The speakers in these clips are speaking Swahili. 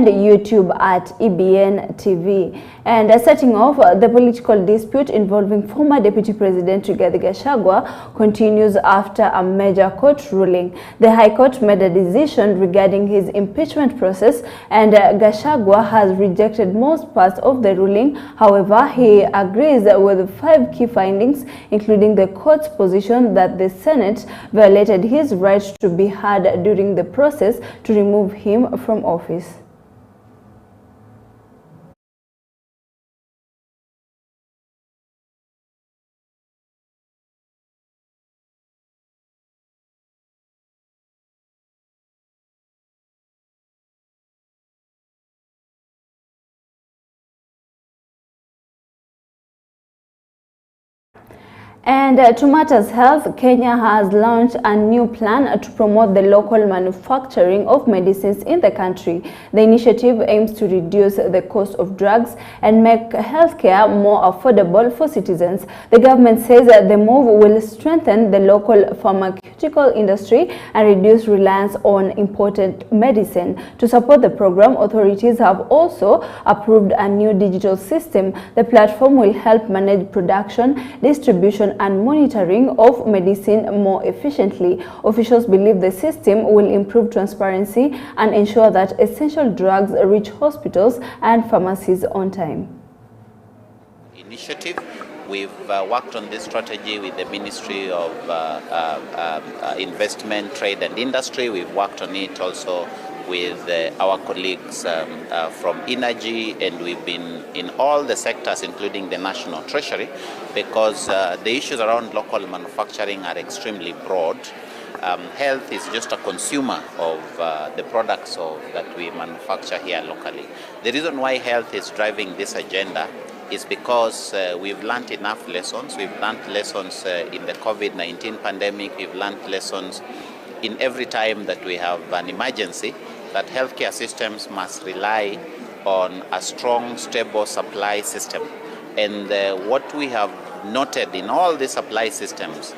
and YouTube at EBN TV. And setting off, the political dispute involving former Deputy President Gachagua continues after a major court ruling. The High Court made a decision regarding his impeachment process, and Gachagua has rejected most parts of the ruling. However, he agrees with 5 key findings, including the court's position that the Senate violated his right to be heard during the process to remove him from office. And to matters health, Kenya has launched a new plan to promote the local manufacturing of medicines in the country. The initiative aims to reduce the cost of drugs and make healthcare more affordable for citizens. The government says that the move will strengthen the local pharmaceutical industry and reduce reliance on imported medicine. To support the program, authorities have also approved a new digital system. The platform will help manage production, distribution, and monitoring of medicine more efficiently. Officials believe the system will improve transparency and ensure that essential drugs reach hospitals and pharmacies on time. Initiative. We've worked on this strategy with the Ministry of Investment, Trade and Industry. We've worked on it also with our colleagues from Energy, and we've been in all the sectors, including the National Treasury, because the issues around local manufacturing are extremely broad. Health is just a consumer of the products that we manufacture here locally. The reason why health is driving this agenda is because we've learned enough lessons. We've learned lessons in the COVID-19 pandemic. We've learned lessons in every time that we have an emergency, that healthcare systems must rely on a strong, stable supply system. And what we have noted in all the supply systems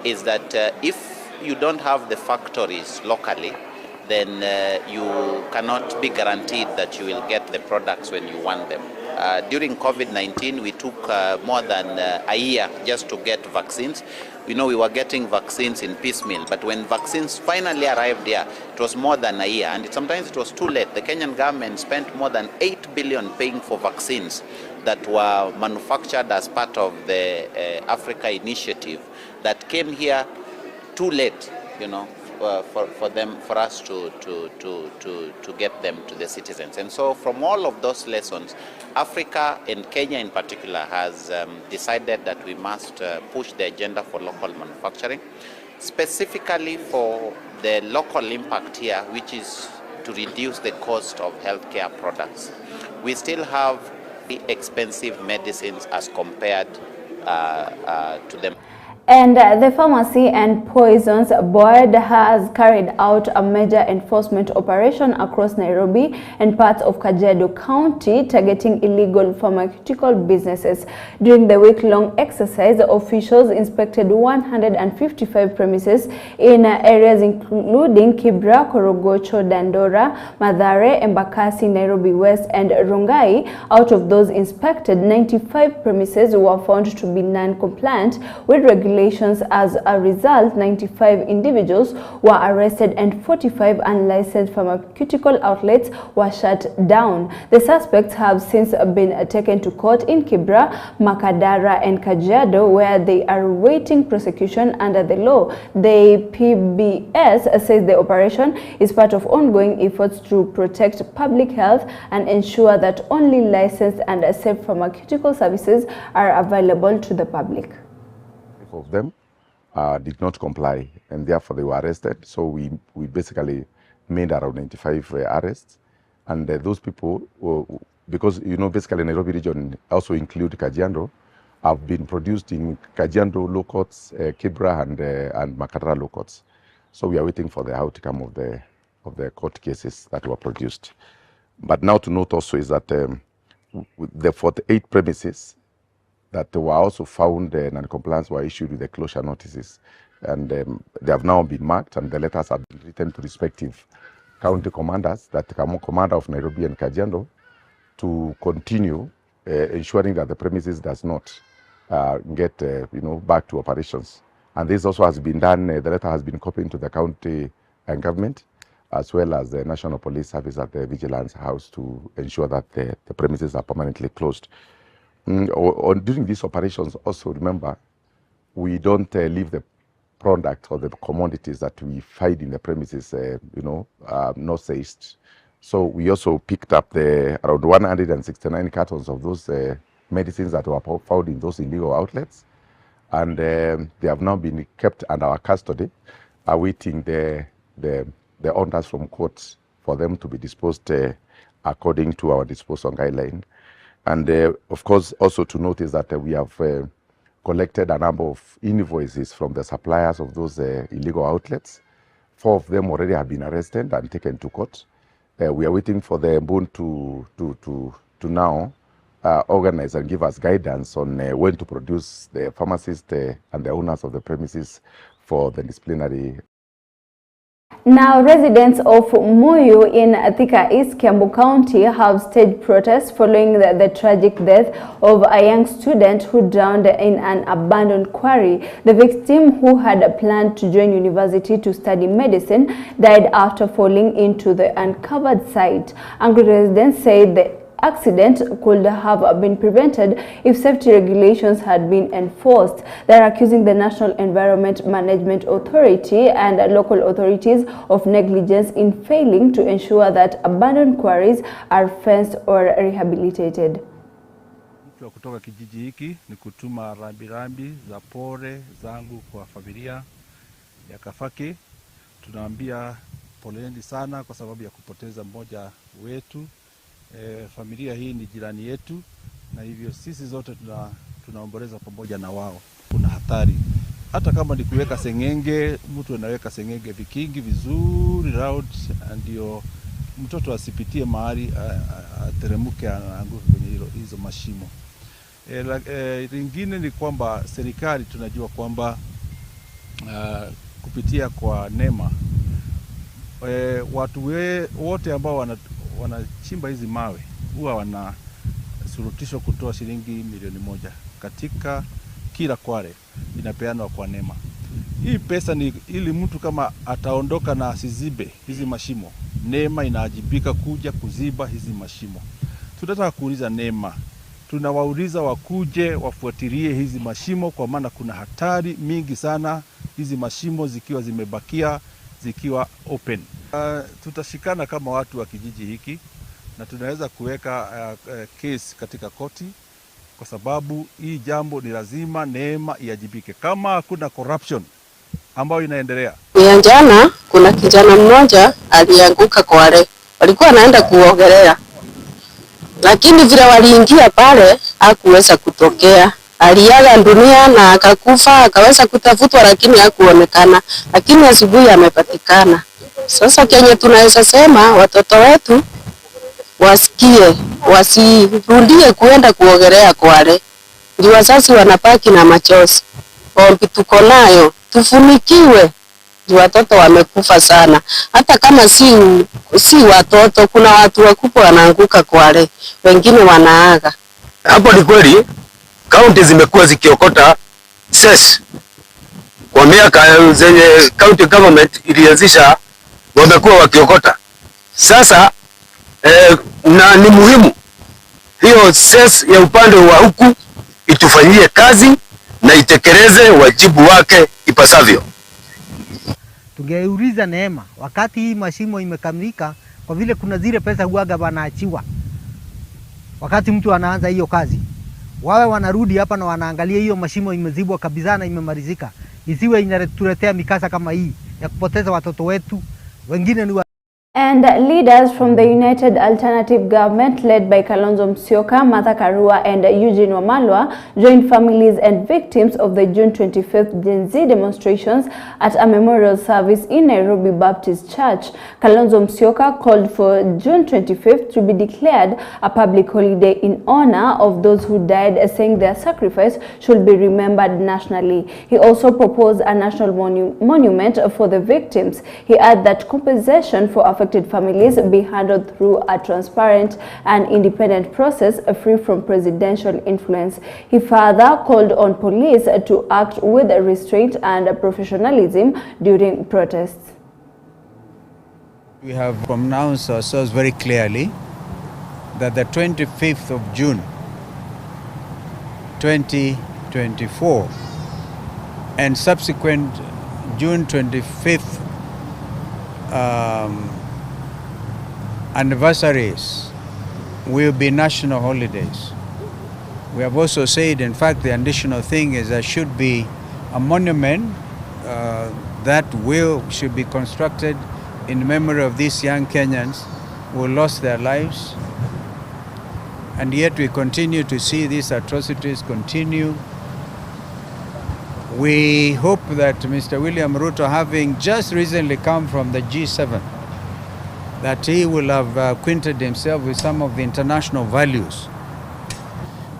is that if you don't have the factories locally, then you cannot be guaranteed that you will get the products when you want them. During COVID-19, we took more than a year just to get vaccines. We know we were getting vaccines in piecemeal, but when vaccines finally arrived here, it was more than a year, and sometimes it was too late. The Kenyan government spent more than 8 billion paying for vaccines that were manufactured as part of the Africa initiative that came here too late, you know, for us to get them to the citizens. And so from all of those lessons, Africa and Kenya in particular has decided that we must push the agenda for local manufacturing, specifically for the local impact here, which is to reduce the cost of healthcare products. We still have expensive medicines as compared to them. And the Pharmacy and Poisons Board has carried out a major enforcement operation across Nairobi and parts of Kajiado County targeting illegal pharmaceutical businesses. During the week-long exercise, officials inspected 155 premises in areas including Kibra, Korogocho, Dandora, Mathare, Embakasi, Nairobi West, and Rongai. Out of those inspected, 95 premises were found to be non-compliant with regulations. As a result, 95 individuals were arrested and 45 unlicensed pharmaceutical outlets were shut down. The suspects have since been taken to court in Kibra, Makadara, and Kajiado, where they are awaiting prosecution under the law. The PBS says the operation is part of ongoing efforts to protect public health and ensure that only licensed and safe pharmaceutical services are available to the public. Of them did not comply, and therefore they were arrested. So we basically made around 95 arrests, and those people, because you know basically Nairobi region also include Kajiado, have been produced in Kajiado law courts, Kibra and Makadara law courts. So we are waiting for the outcome of the court cases that were produced. But now to note also is that the 48 premises that were also found non-compliance were issued with the closure notices, and they have now been marked, and the letters have been written to respective county commanders, that commander of Nairobi and Kajiado, to continue ensuring that the premises does not get back to operations. And this also has been done. The letter has been copied to the county and government, as well as the National Police Service at the Vigilance House, to ensure that the premises are permanently closed. During these operations, also remember, we don't leave the product or the commodities that we find in the premises, not seized. So we also picked up around 169 cartons of those medicines that were found in those illegal outlets, and they have now been kept under our custody, awaiting the orders from courts for them to be disposed according to our disposal guideline. And of course, also to notice that we have collected a number of invoices from the suppliers of those illegal outlets. 4 of them already have been arrested and taken to court. We are waiting for the Mbun to now organize and give us guidance on when to produce the pharmacist and the owners of the premises for the disciplinary. Now, residents of Muyu in Thika East, Kiambu County have staged protests following the tragic death of a young student who drowned in an abandoned quarry. The victim, who had planned to join university to study medicine, died after falling into the uncovered site. Angry residents said the accident could have been prevented if safety regulations had been enforced. They are accusing the National Environment Management Authority and local authorities of negligence in failing to ensure that abandoned quarries are fenced or rehabilitated. Kutoka kijiji hiki ni kutuma rambirambi za pole zangu kwa familia ya Kafaki. Tunaambia poleni sana kwa sababu ya kupoteza mmoja wetu. Familia hii ni jirani yetu, na hivyo sisi zote tunaomboleza pamoja na wao. Kuna hatari, hata kama ni kuweka sengenge, mtu anaweka sengenge vikingi vizuri round, ndio mtoto asipitie mahali ateremuke anaanguka kwenye hizo mashimo. Lingine ni kwamba serikali tunajua kwamba kupitia kwa NEMA watu wote ambao wanachimba hizi mawe huwa wanasurutishwa kutoa shilingi milioni 1 katika kila kware, inapeanwa kwa NEMA. Hii pesa ni ili mtu kama ataondoka na asizibe hizi mashimo, NEMA inaajibika kuja kuziba hizi mashimo. Tunataka kuuliza NEMA, tunawauliza wakuje wafuatilie hizi mashimo, kwa maana kuna hatari mingi sana hizi mashimo zikiwa zimebakia, zikiwa open. Tutashikana kama watu wa kijiji hiki na tunaweza kuweka case katika koti, kwa sababu hii jambo ni lazima NEMA iajibike kama hakuna corruption ambayo inaendelea. Jana kuna kijana mmoja alianguka kwale, walikuwa anaenda kuogelea, lakini vile waliingia pale hakuweza kutokea. Aliaga dunia na akakufa, akaweza kutafutwa lakini hakuonekana, lakini asubuhi amepatikana. Sasa kenye tunaweza sema, watoto wetu wasikie, wasirudie kuenda kuogelea kwale. Ndio wazazi wanapaki na machozi. Ombi tuko nayo, tufunikiwe. Watoto wamekufa sana. Hata kama si watoto, kuna watu wakubwa wanaanguka kwale, wengine wanaaga. Hapo ni kweli kaunti zimekuwa zikiokota cess kwa miaka zenye county government ilianzisha, wamekuwa wakiokota. Sasa na ni muhimu hiyo cess ya upande wa huku itufanyie kazi na itekeleze wajibu wake ipasavyo. Tungeuliza NEMA wakati hii mashimo imekamilika, kwa vile kuna zile pesa huaga wanaachiwa wakati mtu anaanza hiyo kazi, wawe wanarudi hapa na wanaangalia hiyo mashimo imezibwa kabisa na imemalizika, isiwe inatuletea mikasa kama hii ya kupoteza watoto wetu. Wengine ni And leaders from the United Alternative Government led by Kalonzo Musyoka, Martha Karua and Eugene Wamalwa joined families and victims of the June 25th Gen Z demonstrations at a memorial service in Nairobi Baptist Church. Kalonzo Musyoka called for June 25th to be declared a public holiday in honor of those who died, saying their sacrifice should be remembered nationally. He also proposed a national monument for the victims. He added that compensation for affected affected families be handled through a transparent and independent process free from presidential influence. He further called on police to act with restraint and professionalism during protests. We have pronounced ourselves very clearly that the 25th of June 2024 and subsequent June 25th anniversaries will be national holidays. We have also said, in fact, the additional thing is there should be a monument that should be constructed in memory of these young Kenyans who lost their lives. And yet we continue to see these atrocities continue. We hope that Mr. William Ruto, having just recently come from the G7, that he will have acquainted himself with some of the international values.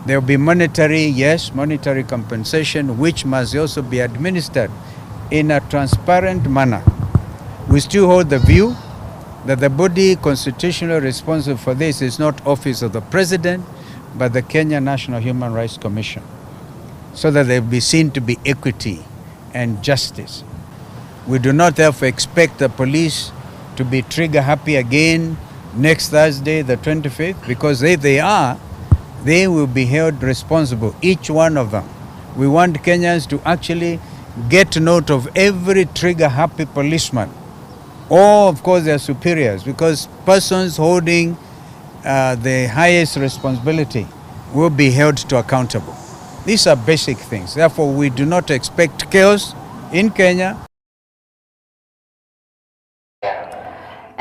There will be monetary compensation, which must also be administered in a transparent manner. We still hold the view that the body constitutionally responsible for this is not Office of the President, but the Kenya National Human Rights Commission, so that there will be seen to be equity and justice. We do not therefore expect the police to be trigger happy again next Thursday, the 25th, because if they are, they will be held responsible, each one of them. We want Kenyans to actually get note of every trigger happy policeman, or of course their superiors, because persons holding the highest responsibility will be held to accountable. These are basic things. Therefore, we do not expect chaos in Kenya.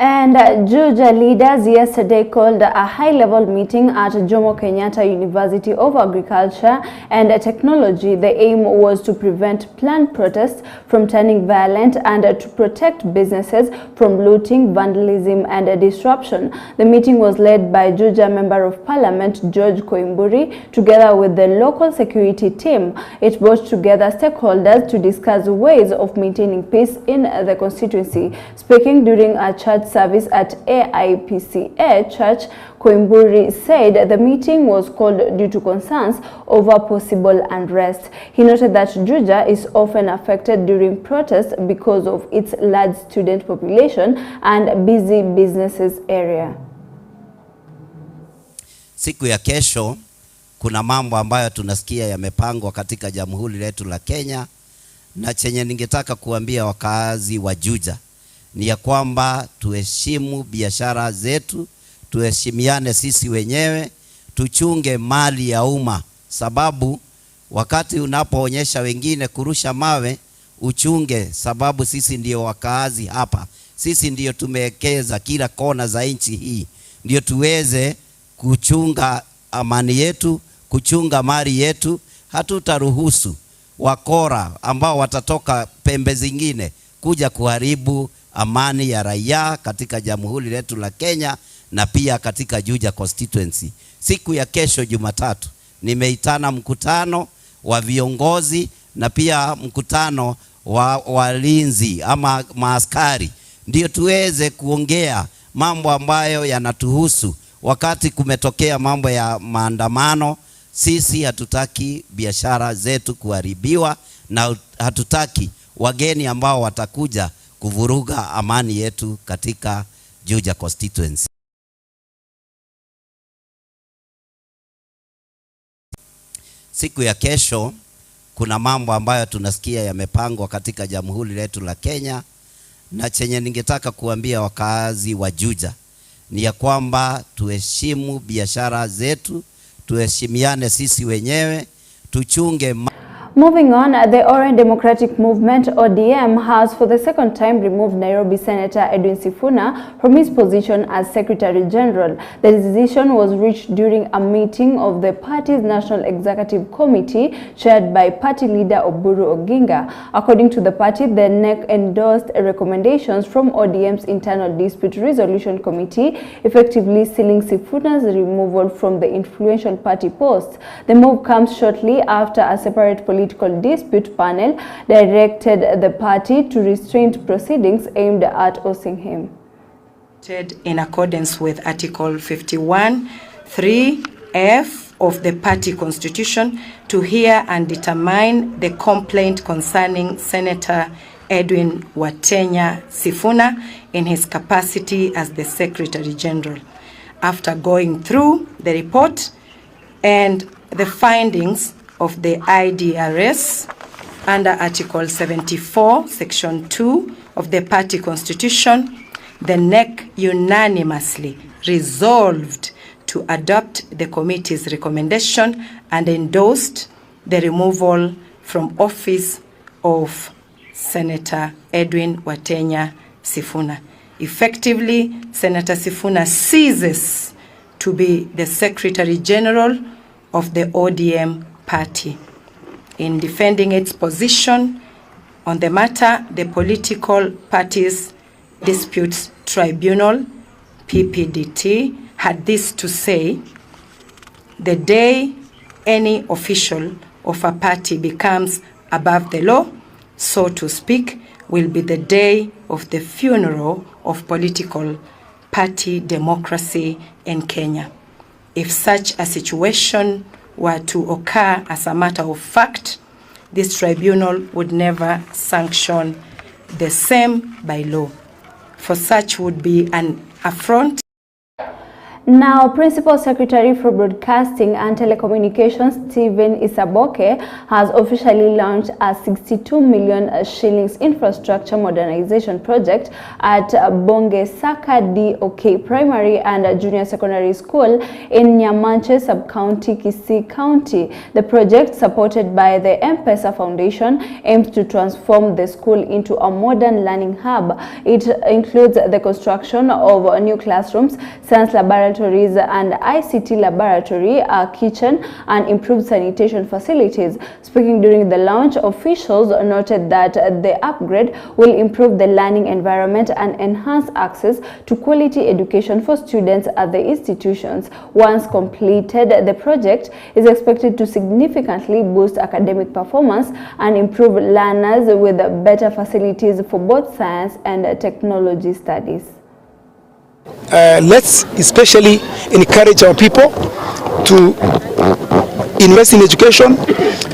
And Juja leaders yesterday called a high-level meeting at Jomo Kenyatta University of Agriculture and Technology. The aim was to prevent planned protests from turning violent and to protect businesses from looting, vandalism, and disruption. The meeting was led by Juja Member of Parliament George Koimburi together with the local security team. It brought together stakeholders to discuss ways of maintaining peace in the constituency. Speaking during a church service at AIPCA Church, Koimburi said the meeting was called due to concerns over possible unrest. He noted that Juja is often affected during protests because of its large student population and busy businesses area. Siku ya kesho kuna mambo ambayo tunasikia yamepangwa katika jamhuri letu la Kenya, na chenye ningetaka kuambia wakazi wa Juja ni ya kwamba tuheshimu biashara zetu, tuheshimiane sisi wenyewe, tuchunge mali ya umma, sababu wakati unapoonyesha wengine kurusha mawe, uchunge, sababu sisi ndio wakaazi hapa. Sisi ndio tumewekeza kila kona za nchi hii, ndio tuweze kuchunga amani yetu, kuchunga mali yetu. Hatutaruhusu wakora ambao watatoka pembe zingine kuja kuharibu amani ya raia katika jamhuri letu la Kenya na pia katika Juja constituency. Siku ya kesho Jumatatu nimeitana mkutano wa viongozi na pia mkutano wa walinzi ama maaskari, ndio tuweze kuongea mambo ambayo yanatuhusu. Wakati kumetokea mambo ya maandamano, sisi hatutaki biashara zetu kuharibiwa na hatutaki wageni ambao watakuja kuvuruga amani yetu katika Juja constituency. Siku ya kesho kuna mambo ambayo tunasikia yamepangwa katika jamhuri letu la Kenya, na chenye ningetaka kuambia wakazi wa Juja ni ya kwamba tuheshimu biashara zetu, tuheshimiane sisi wenyewe, tuchunge Moving on, the Orange Democratic Movement, ODM, has for the second time removed Nairobi Senator Edwin Sifuna from his position as Secretary General. The decision was reached during a meeting of the party's National Executive Committee chaired by party leader Oburu Oginga. According to the party, the NEC endorsed recommendations from ODM's Internal Dispute Resolution Committee, effectively sealing Sifuna's removal from the influential party post. The move comes shortly after a separate political dispute panel directed the party to restrain proceedings aimed at ousting him. In accordance with Article 51(3)(f) of the party constitution, to hear and determine the complaint concerning Senator Edwin Watenya Sifuna in his capacity as the Secretary General. After going through the report and the findings of the IDRS under Article 74, Section 2 of the party constitution, the NEC unanimously resolved to adopt the committee's recommendation and endorsed the removal from office of Senator Edwin Watenya Sifuna. Effectively, Senator Sifuna ceases to be the Secretary General of the ODM party. In defending its position on the matter, the Political Parties Disputes Tribunal, PPDT, had this to say: the day any official of a party becomes above the law, so to speak, will be the day of the funeral of political party democracy in Kenya. If such a situation were to occur as a matter of fact, this tribunal would never sanction the same by law, for such would be an affront. Now, Principal Secretary for Broadcasting and Telecommunications, Stephen Isaboke, has officially launched a 62 million shillings infrastructure modernization project at Bonge Saka DOK Primary and Junior Secondary School in Nyamanche Sub-County, Kisii County. The project, supported by the M-Pesa Foundation, aims to transform the school into a modern learning hub. It includes the construction of new classrooms, science laboratories, and ICT laboratory, a kitchen, and improved sanitation facilities. Speaking during the launch, officials noted that the upgrade will improve the learning environment and enhance access to quality education for students at the institutions. Once completed, the project is expected to significantly boost academic performance and improve learners with better facilities for both science and technology studies. Let's especially encourage our people to invest in education.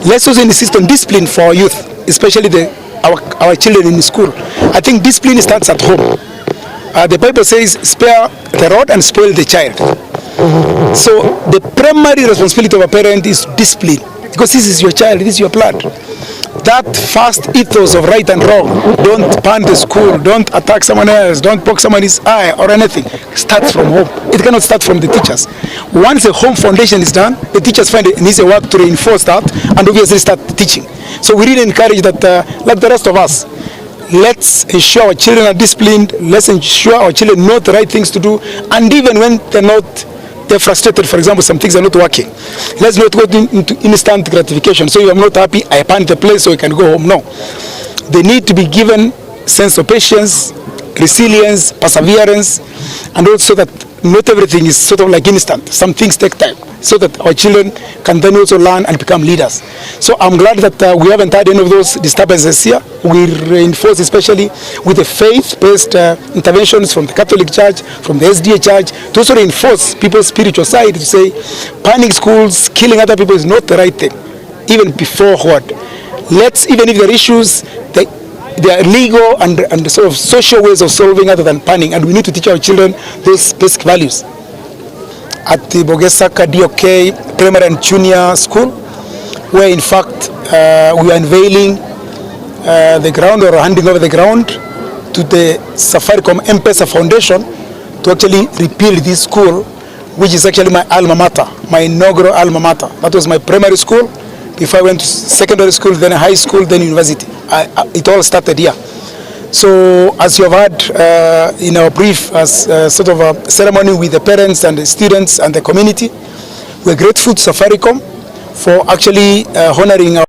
Let's also insist on discipline for our youth, especially our children in school. I think discipline starts at home. The Bible says, spare the rod and spoil the child. So the primary responsibility of a parent is discipline, because this is your child, this is your blood. That first ethos of right and wrong, don't burn the school, don't attack someone else, don't poke someone's eye or anything, starts from home. It cannot start from the teachers. Once a home foundation is done, the teachers find it needs a work to reinforce that and obviously start teaching. So we really encourage that, like the rest of us, let's ensure our children are disciplined, let's ensure our children know the right things to do, and even when they're frustrated, for example, some things are not working, let's not go into instant gratification. So if I'm not happy, I pan the place so I can go home. No. They need to be given sense of patience, resilience, perseverance, and also that not everything is sort of like instant. Some things take time, so that our children can then also learn and become leaders. So I'm glad that we haven't had any of those disturbances here. We reinforce especially with the faith-based interventions from the Catholic Church, from the SDA Church, to also reinforce people's spiritual side, to say banning schools, killing other people is not the right thing, even before what. Let's, even if there are issues, there are legal and sort of social ways of solving other than banning, and we need to teach our children those basic values. At the Bogesaka DOK Primary and Junior School, where in fact we are unveiling the ground, or handing over the ground to the Safaricom M-Pesa Foundation to actually rebuild this school, which is actually my alma mater, my inaugural alma mater. That was my primary school. Before I went to secondary school, then high school, then university. It all started here. So as you have heard in our brief, as sort of a ceremony with the parents and the students and the community, we're grateful to Safaricom for actually honoring our.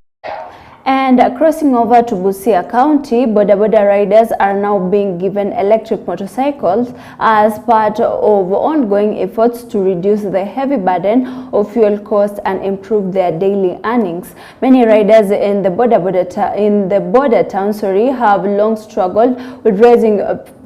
And crossing over to Busia County, boda riders are now being given electric motorcycles as part of ongoing efforts to reduce the heavy burden of fuel costs and improve their daily earnings. Many riders in the border town have long struggled with rising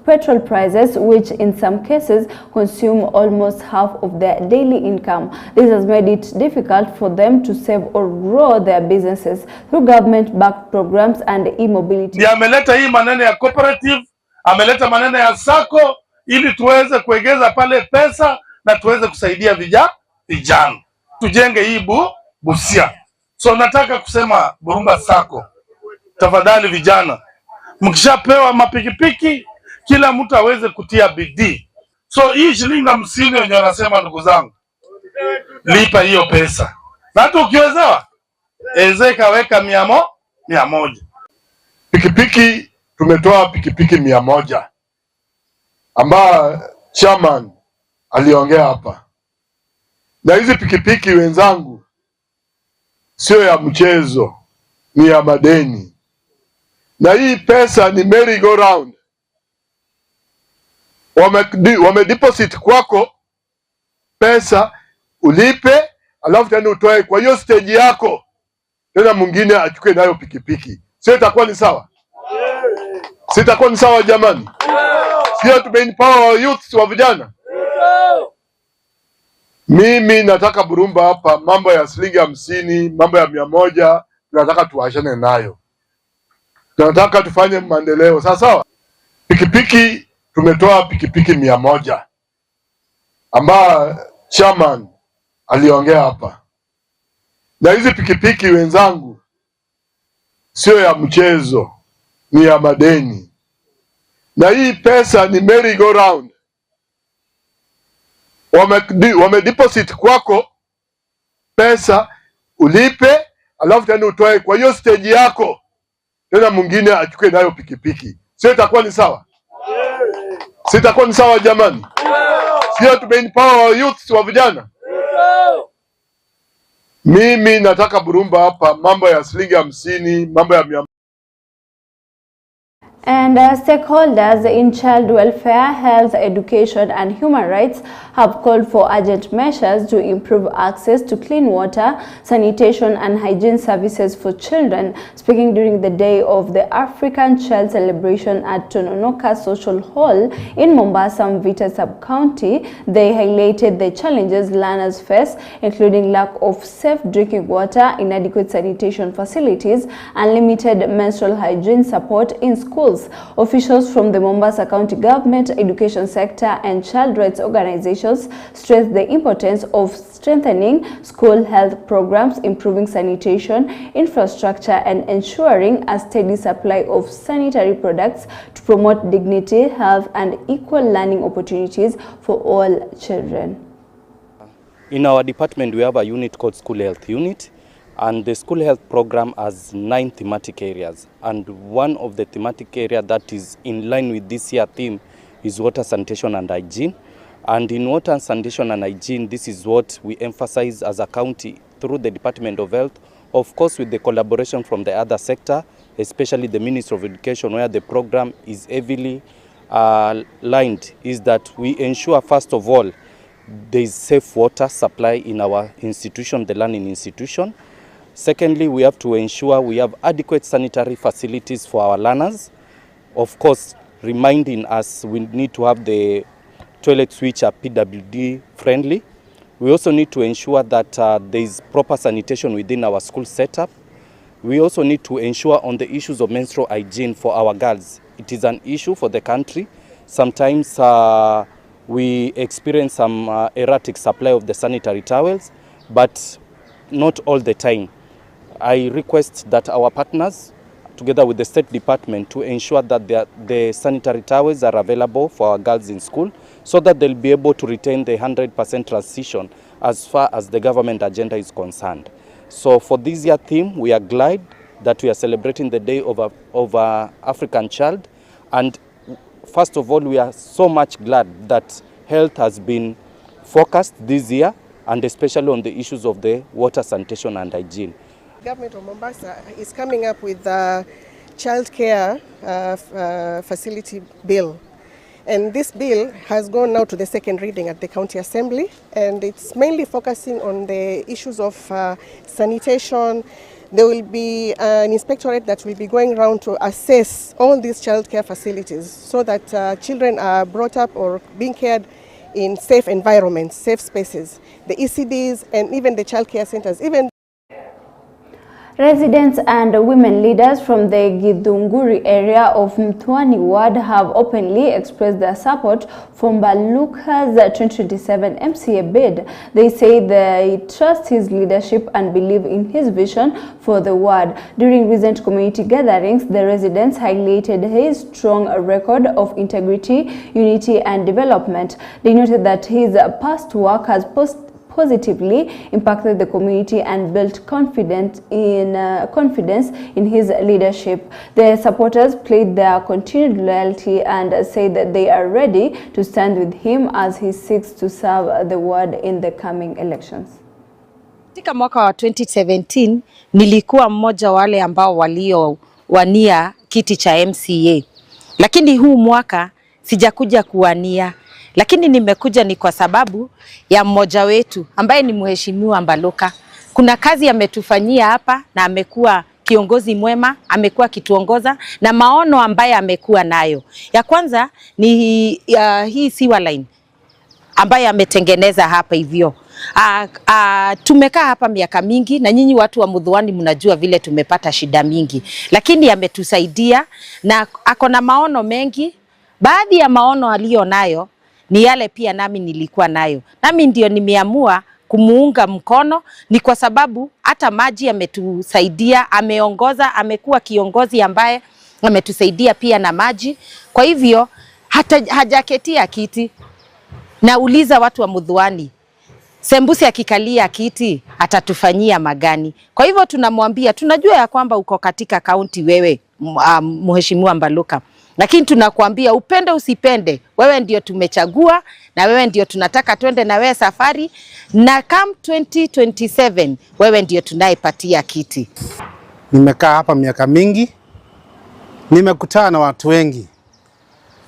petrol prices, which in some cases consume almost half of their daily income. This has made it difficult for them to save or grow their businesses through government-backed programs and e-mobility. Ndiye ameleta hii maneno ya cooperative, ameleta maneno ya sako ili tuweze kuegeza pale pesa na tuweze kusaidia vijana. Tujenge hii Busia. So nataka kusema Burumba Sako, tafadhali vijana, mkishapewa mapikipiki kila mtu aweze kutia bidii. So hii shilingi 50 wenye wanasema ndugu zangu, lipa hiyo pesa. Na hata ukiwezewa ezeka weka 100. Pikipiki tumetoa pikipiki 100 ambayo chairman aliongea hapa. Na hizi pikipiki wenzangu sio ya mchezo, ni ya madeni. Na hii pesa ni merry go round. Wame deposit kwako pesa ulipe, alafu tena utoe kwa hiyo stage yako, tena mwingine achukue nayo pikipiki. Sio itakuwa ni sawa? Sitakuwa ni sawa jamani? Sio tumeempower youth wa vijana? Mimi nataka Burumba hapa mambo ya shilingi 50, mambo ya 100, tunataka tuachane nayo. Tunataka tufanye maendeleo. Sawa? Pikipiki tumetoa pikipiki 100 ambayo chairman aliongea hapa. Na hizi pikipiki wenzangu sio ya mchezo, ni ya madeni. Na hii pesa ni merry go round. Wame deposit kwako pesa ulipe, alafu tena utoe kwa hiyo stage yako, tena mwingine achukue nayo pikipiki. Sio itakuwa ni sawa? Sitakuwa ni sawa jamani? Sio tumeempower youth wa vijana? Mimi nataka Burumba hapa mambo ya shilingi 50, mambo ya 100. And stakeholders in child welfare, health, education and human rights have called for urgent measures to improve access to clean water, sanitation and hygiene services for children. Speaking during the day of the African Child Celebration at Tononoka Social Hall in Mombasa, Mvita Sub-County, they highlighted the challenges learners face, including lack of safe drinking water, inadequate sanitation facilities, and limited menstrual hygiene support in schools. Officials from the Mombasa County Government, education sector and child rights organizations stressed the importance of strengthening school health programs, improving sanitation infrastructure and ensuring a steady supply of sanitary products to promote dignity, health and equal learning opportunities for all children. In our department we have a unit called School Health Unit. And the school health program has 9 thematic areas, and one of the thematic area that is in line with this year theme is water, sanitation and hygiene. And in water, sanitation and hygiene, this is what we emphasize as a county through the Department of Health, of course with the collaboration from the other sector, especially the Ministry of Education, where the program is heavily lined, is that we ensure first of all there is safe water supply in our institution, the learning institution. Secondly, we have to ensure we have adequate sanitary facilities for our learners. Of course, reminding us we need to have the toilets which are PWD friendly. We also need to ensure that there is proper sanitation within our school setup. We also need to ensure on the issues of menstrual hygiene for our girls. It is an issue for the country. Sometimes we experience some erratic supply of the sanitary towels, but not all the time. I request that our partners, together with the State Department, to ensure that the sanitary towels are available for our girls in school, so that they'll be able to retain the 100% transition as far as the government agenda is concerned. So for this year theme, we are glad that we are celebrating the Day of African Child. And first of all, we are so much glad that health has been focused this year, and especially on the issues of the water, sanitation and hygiene. The government of Mombasa is coming up with a child care facility bill. And this bill has gone now to the second reading at the County Assembly, and it's mainly focusing on the issues of sanitation, There will be an inspectorate that will be going around to assess all these childcare facilities so that children are brought up or being cared in safe environments, safe spaces. The ECDs and even the childcare centers, even residents and women leaders from the Githunguri area of Mthwani ward have openly expressed their support for Mbaluka's 2027 MCA bid. They say they trust his leadership and believe in his vision for the ward. During recent community gatherings, the residents highlighted his strong record of integrity, unity and development. They noted that his past work has positively impacted the community and built confidence in his leadership. The supporters pledged their continued loyalty and said that they are ready to stand with him as he seeks to serve the ward in the coming elections. Katika mwaka wa 2017 nilikuwa mmoja wale ambao waliowania kiti cha MCA. Lakini huu mwaka sijakuja kuwania. Lakini nimekuja ni kwa sababu ya mmoja wetu ambaye ni mheshimiwa Mbaluka. Kuna kazi ametufanyia hapa na amekuwa kiongozi mwema, amekuwa kituongoza na maono ambaye amekuwa nayo. Ya kwanza ni hii sewer line ambaye ametengeneza hapa hivyo. Tumekaa hapa miaka mingi na nyinyi watu wa Mudhwani mnajua vile tumepata shida mingi. Lakini ametusaidia na ako na maono mengi. Baadhi ya maono aliyo nayo ni yale pia nami nilikuwa nayo. Nami ndio nimeamua kumuunga mkono ni kwa sababu hata maji ametusaidia, ameongoza, amekuwa kiongozi ambaye ametusaidia pia na maji. Kwa hivyo hata hajaketia kiti. Nauliza watu wa Mudhwani, Sembusi akikalia kiti atatufanyia magani? Kwa hivyo tunamwambia, tunajua ya kwamba uko katika kaunti wewe mheshimiwa Mbaluka. Lakini tunakuambia upende usipende, wewe ndio tumechagua na wewe ndio tunataka twende na wewe safari, na come 2027 wewe ndio tunayepatia kiti. Nimekaa hapa miaka mingi, nimekutana na watu wengi.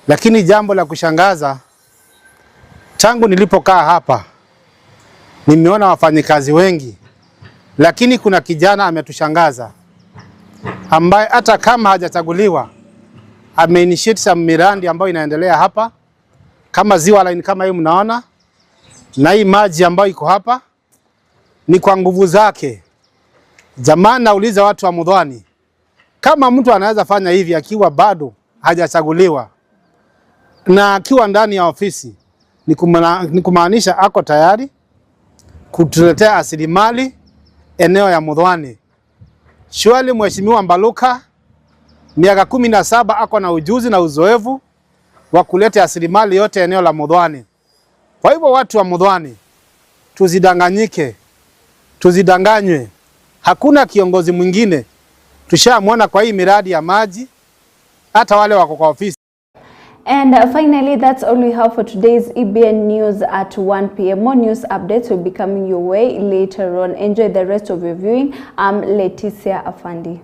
Lakini jambo la kushangaza, tangu nilipokaa hapa nimeona wafanyikazi wengi, lakini kuna kijana ametushangaza ambaye hata kama hajachaguliwa ameinitiate some miradi ambayo inaendelea hapa, kama ziwa line kama hii mnaona, na hii maji ambayo iko hapa ni kwa nguvu zake. Jamani, nauliza watu wa Mudhwani, kama mtu anaweza fanya hivi akiwa bado hajachaguliwa na akiwa ndani ya ofisi, ni kumaanisha ako tayari kutuletea asilimali eneo ya Mudhwani. Shwali mheshimiwa Mbaluka miaka 17 ako na ujuzi na uzoefu wa kuleta asilimali yote eneo la Mudhwani. Kwa hivyo watu wa Mudhwani, tuzidanganyike, tuzidanganywe. Hakuna kiongozi mwingine tushamwona kwa hii miradi ya maji, hata wale wako kwa ofisi. And finally, that's all we have for today's EBN News at 1 p.m. More news updates will be coming your way later on. Enjoy the rest of your viewing. I'm Leticia Afandi.